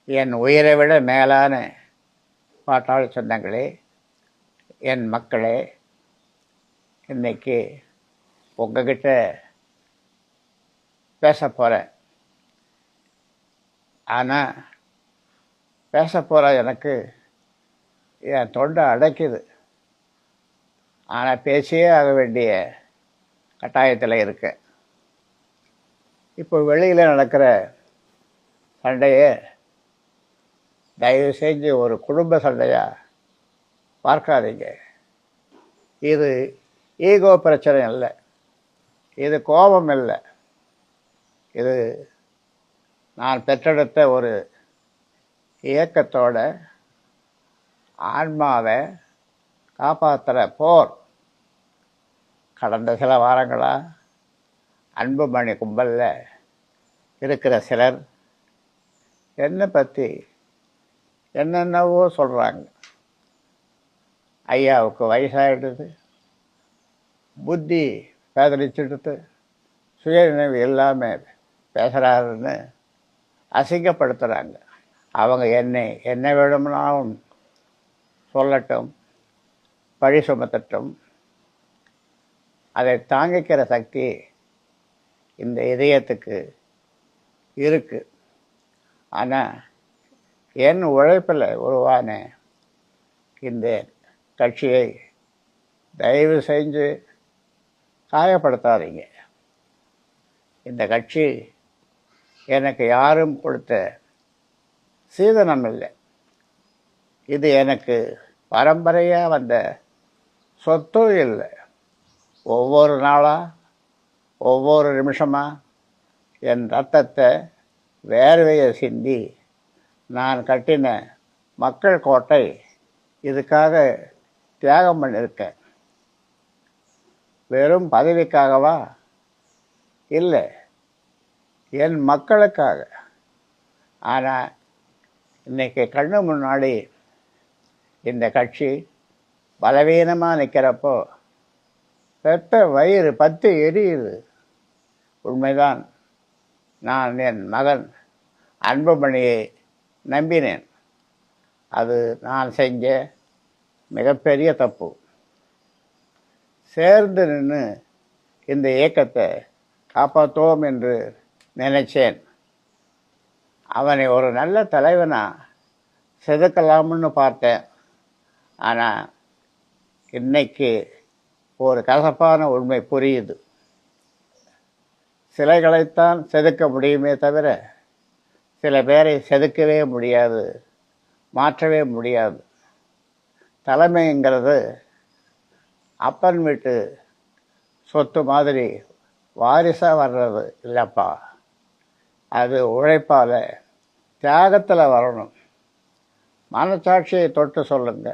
என் உயிரை விட மேலான பாட்டாளி சொந்தங்களே, என் மக்களே, இன்னைக்கு உங்ககிட்ட பேச போகிறேன். ஆனால் பேச போகிற எனக்கு என் தொண்டை அடைக்குது. ஆனால் பேசியே ஆக வேண்டிய கட்டாயத்தில் இருக்கேன். இப்போ வெளியில் நடக்கிற சண்டையை தயவு செஞ்சு ஒரு குடும்ப சண்டையாக பார்க்காதீங்க. இது ஈகோ பிரச்சனை இல்லை, இது கோபம் இல்லை, இது நான் பெற்றெடுத்த ஒரு இயக்கத்தோட ஆன்மாவை காப்பாற்றுற போர். கடந்த சில வாரங்களாக அன்புமணி கும்பலில் இருக்கிற சிலர் என்னை பற்றி என்னென்னவோ சொல்கிறாங்க. ஐயாவுக்கு வயசாகிடுது, புத்தி பேதலிச்சுடுத்து, சுயநினைவு இல்லாமல் பேசுகிறாருன்னு அசிங்கப்படுத்துகிறாங்க. அவங்க என்ன வேணும்னாலும் சொல்லட்டும், பழி சுமத்தட்டும். அதை தாங்கிக்கிற சக்தி இந்த இதயத்துக்கு இருக்குது. ஆனால் என் உழைப்பில் உருவான இந்த கட்சியை தயவு செஞ்சு காயப்படுத்தாதீங்க. இந்த கட்சி எனக்கு யாரும் கொடுத்த சீதனம் இல்லை. இது எனக்கு பரம்பரையாக வந்த சொத்தும் இல்லை. ஒவ்வொரு நாளாக, ஒவ்வொரு நிமிஷமாக என் ரத்தத்தை வேர்வையை சிந்தி நான் கட்டின மக்கள் கோட்டை இதுக்காக தியாகம் பண்ணியிருக்கேன். வெறும் பதவிக்காகவா? இல்லை, என் மக்களுக்காக. ஆனால் இன்றைக்கி கண்ணு முன்னாடி இந்த கட்சி பலவீனமாக நிற்கிறப்போ பெத்த வயிறு பத்து எரியுது. உண்மைதான், நான் என் மகன் அன்புமணியை நம்பினேன். அது நான் செஞ்ச மிகப்பெரிய தப்பு. சேர்ந்து நின்று இந்த இயக்கத்தை காப்பாற்றுவோம் என்று நினைச்சேன். அவனை ஒரு நல்ல தலைவனாக செதுக்கலாம்னு பார்த்தேன். ஆனால் இன்னைக்கு ஒரு கசப்பான உண்மை புரியுது. சிலைகளைத்தான் செதுக்க முடியுமே தவிர சில பேரை செதுக்கவே முடியாது, மாற்றவே முடியாது. தலைமைங்கிறது அப்பன் வீட்டு சொத்து மாதிரி வாரிசாக வர்றது இல்லைப்பா. அது உழைப்பால், தியாகத்தில் வரணும். மனசாட்சியை தொட்டு சொல்லுங்க,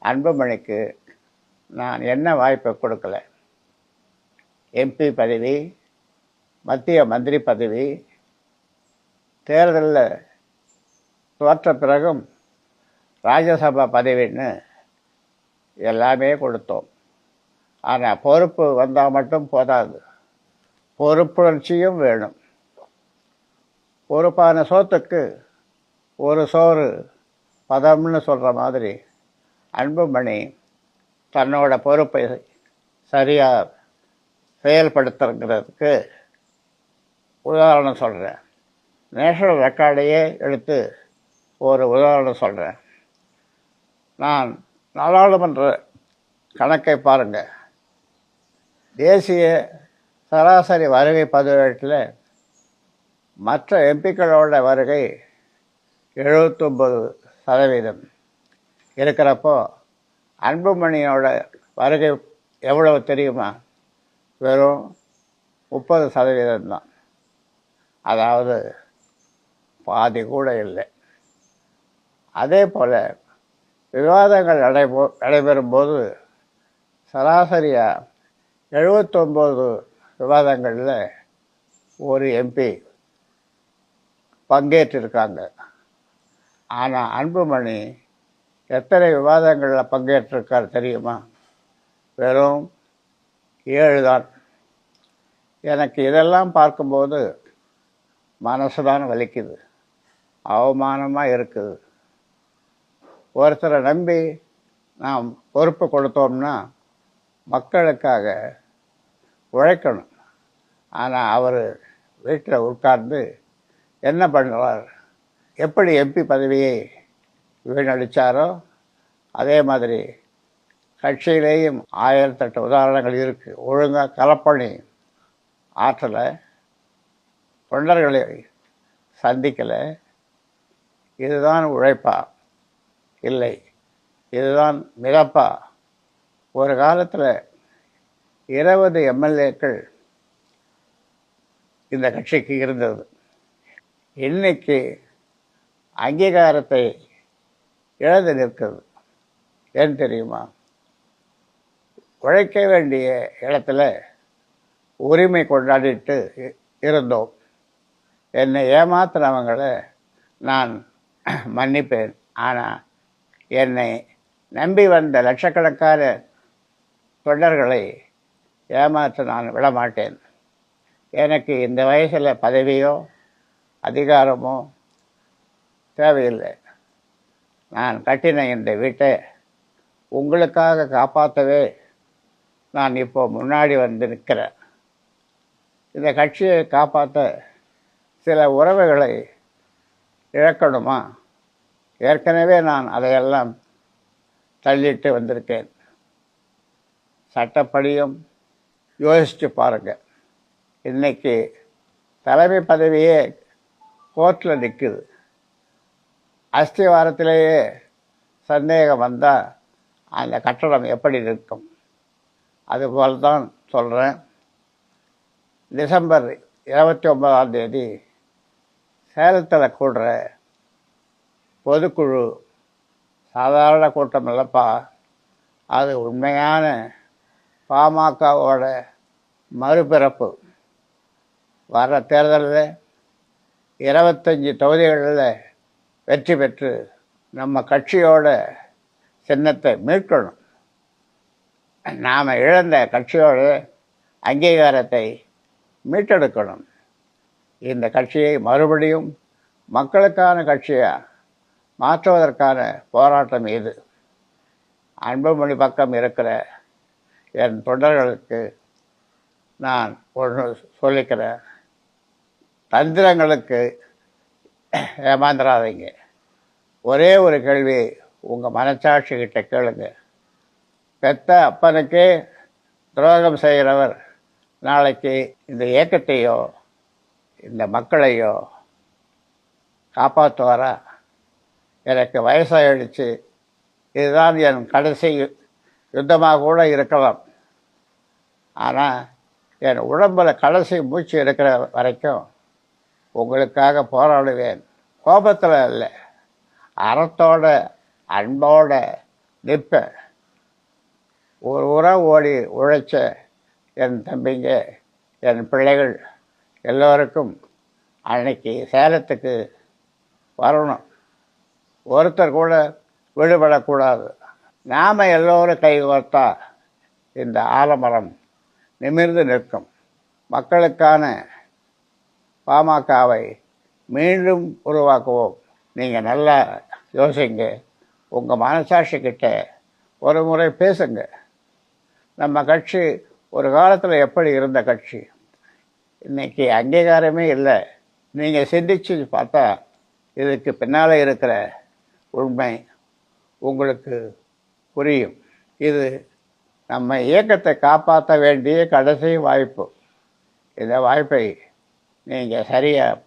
அன்புமணிக்கு நான் என்ன வாய்ப்பை கொடுக்கல? எம்பி பதவி, மத்திய மந்திரி பதவி, தேர்தலில் தோற்ற பிறகும் ராஜ்யசபா பதவின்னு எல்லாமே கொடுத்தோம். ஆனால் பொறுப்பு வந்தால் மட்டும் போதாது, பொறுப்புணர்ச்சியும் வேணும். பொறுப்பான சோத்துக்கு ஒரு சோறு பதம்னு சொல்கிற மாதிரி அன்புமணி தன்னோட பொறுப்பை சரியாக செயல்படுத்துறதுக்கு உதாரணம் சொல்கிறேன். நேஷனல் ரெக்கார்டையே எடுத்து ஒரு உதாரணம் சொல்கிறேன். நான் நாடாளுமன்ற கணக்கை பாருங்கள். தேசிய சராசரி வருகை பதிவேட்டில் மற்ற எம்பிக்களோட வருகை 79% இருக்கிறப்போ அன்புமணியோட வருகை எவ்வளவு தெரியுமா? வெறும் 30% தான். அதாவது பாதி கூட இல்லை. அதே போல் விவாதங்கள் நடைபெறும்போது சராசரியாக 79 விவாதங்களில் ஒரு எம்பி பங்கேற்றிருக்காங்க. ஆனால் அன்புமணி எத்தனை விவாதங்களில் பங்கேற்றிருக்கார் தெரியுமா? வெறும் 7 தான். எனக்கு இதெல்லாம் பார்க்கும்போது மனசு தான் வலிக்குது. அவமானமாக இருக்குது. ஒருத்தரை நம்பி நாம் பொறுப்பு கொடுத்தோம்னா மக்களுக்காக உழைக்கணும். ஆனால் அவர் வீட்டில் உட்கார்ந்து என்ன பண்ணுவார்? எப்படி எம்பி பதவியை வீணடித்தாரோ அதே மாதிரி கட்சியிலேயும் 1008 உதாரணங்கள் இருக்குது. ஒழுங்காக கலப்பணி ஆற்றலை, தொண்டர்களை சந்திக்கலை. இதுதான் உழைப்பா? இல்லை, இதுதான் மிதப்பா? ஒரு காலத்தில் 20 எம்எல்ஏக்கள் இந்த கட்சிக்கு இருந்தது. இன்னைக்கு அங்கீகாரத்தை இழந்து நிற்கிறது. ஏன் தெரியுமா? உழைக்க வேண்டிய இடத்துல உரிமை கொண்டாடிட்டு இருந்தோம். என்னை ஏமாத்துறவங்களை நான் மன்னிப்பேன். ஆனால் என்னை நம்பி வந்த லட்சக்கணக்கான தொண்டர்களை ஏமாற்ற நான் விடமாட்டேன். எனக்கு இந்த வயசில் பதவியோ அதிகாரமோ தேவையில்லை. நான் கட்டின இந்த வீட்டை உங்களுக்காக காப்பாற்றவே நான் இப்போ முன்னாடி வந்து நிற்கிறேன். இந்த கட்சியை காப்பாற்ற சில உறவுகளை இழக்கணுமா? ஏற்கனவே நான் அதையெல்லாம் தள்ளிட்டு வந்திருக்கேன். சட்டப்படியும் யோசித்து பாருங்கள். இன்றைக்கி தலைமை பதவியே கோர்ட்டில் நிற்குது. அஸ்திவாரத்திலேயே சந்தேகம் வந்தால் அந்த கட்டடம் எப்படி நிற்கும்? அதுபோல் தான் சொல்கிறேன். டிசம்பர் 29ஆம் தேதி சேலத்தில் கூடுற பொதுக்குழு சாதாரண கூட்டம் இல்லைப்பா. அது உண்மையான பாமகவோட மறுபிறப்பு. வர தேர்தலில் 25 தொகுதிகளில் வெற்றி பெற்று நம்ம கட்சியோட சின்னத்தை மீட்கணும். நாம் இழந்த கட்சியோட அங்கீகாரத்தை மீட்டெடுக்கணும். இந்த கட்சியை மறுபடியும் மக்களுக்கான கட்சியாக மாற்றுவதற்கான போராட்டம் இது. அன்புமணி பக்கம் இருக்கிற என் தொண்டர்களுக்கு நான் ஒன்று சொல்லிக்கிறேன். தந்திரங்களுக்கு ஏமாந்துடாதீங்க. ஒரே ஒரு கேள்வி உங்கள் மனச்சாட்சிக்கிட்ட கேளுங்க. பெத்த அப்பனுக்கே துரோகம் செய்கிறவர் நாளைக்கு இந்த இயக்கத்தையோ இந்த மக்களையோ காப்பாற்றுவாரா? எனக்கு வயசாகிடுச்சு, இதுதான் என் கடைசி யுத்தமாக கூட இருக்கலாம். ஆனால் என் உடம்பில் கடைசி மூச்சு இருக்கிற வரைக்கும் உங்களுக்காக போராடுவேன். கோபத்தில் இல்லை, அறத்தோட அன்போட நிற்பேன். ஒரு உரம் ஓடி உழைச்ச என் தம்பிங்க, என் பிள்ளைகள் எல்லோருக்கும் அன்னைக்கு சேலத்துக்கு வரணும். ஒருத்தர் கூட விடுபடக்கூடாது. நாம் எல்லோரும் கைகோர்த்தா இந்த ஆலமரம் நிமிர்ந்து நிற்கும். மக்களுக்கான பாமகவை மீண்டும் உருவாக்குவோம். நீங்கள் நல்லா யோசிங்க. உங்கள் மனசாட்சிக்கிட்ட ஒரு முறை பேசுங்க. நம்ம கட்சி ஒரு காலத்தில் எப்படி இருந்த கட்சி, இன்றைக்கி அங்கீகாரமே இல்லை. நீங்கள் சிந்திச்சு பார்த்தா இதுக்கு பின்னால் இருக்கிற உண்மை உங்களுக்கு புரியும். இது நம்ம இயக்கத்தை காப்பாற்ற வேண்டிய கடைசி வாய்ப்பு. இந்த வாய்ப்பை நீங்கள் சரியாக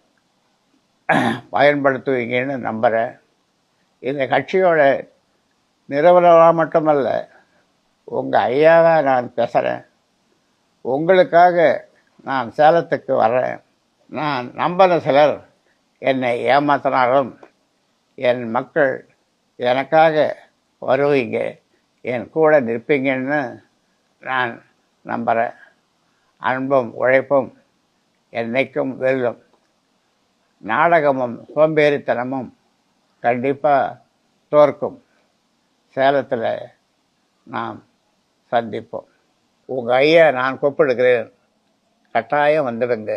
பயன்படுத்துவீங்கன்னு நம்புகிறேன். இந்த கட்சியோட நிறுவனமாக மட்டுமல்ல, உங்கள் ஐயாவாக நான் பேசுகிறேன். உங்களுக்காக நான் சேலத்துக்கு வர்றேன். நான் நம்பின சிலர் என்னை ஏமாத்தினாலும் என் மக்கள் எனக்காக வருவீங்க, என் கூட நிற்பீங்கன்னு நான் நம்புகிறேன். அன்பும் உழைப்பும் என்னைக்கும் வெல்லும். நாடகமும் சோம்பேறித்தனமும் கண்டிப்பாக தோற்கும். சேலத்தில் நாம் சந்திப்போம். உங்கள் ஐயா நான் கூப்பிடுகிறேன். கட்டாயம் வந்துடுங்க.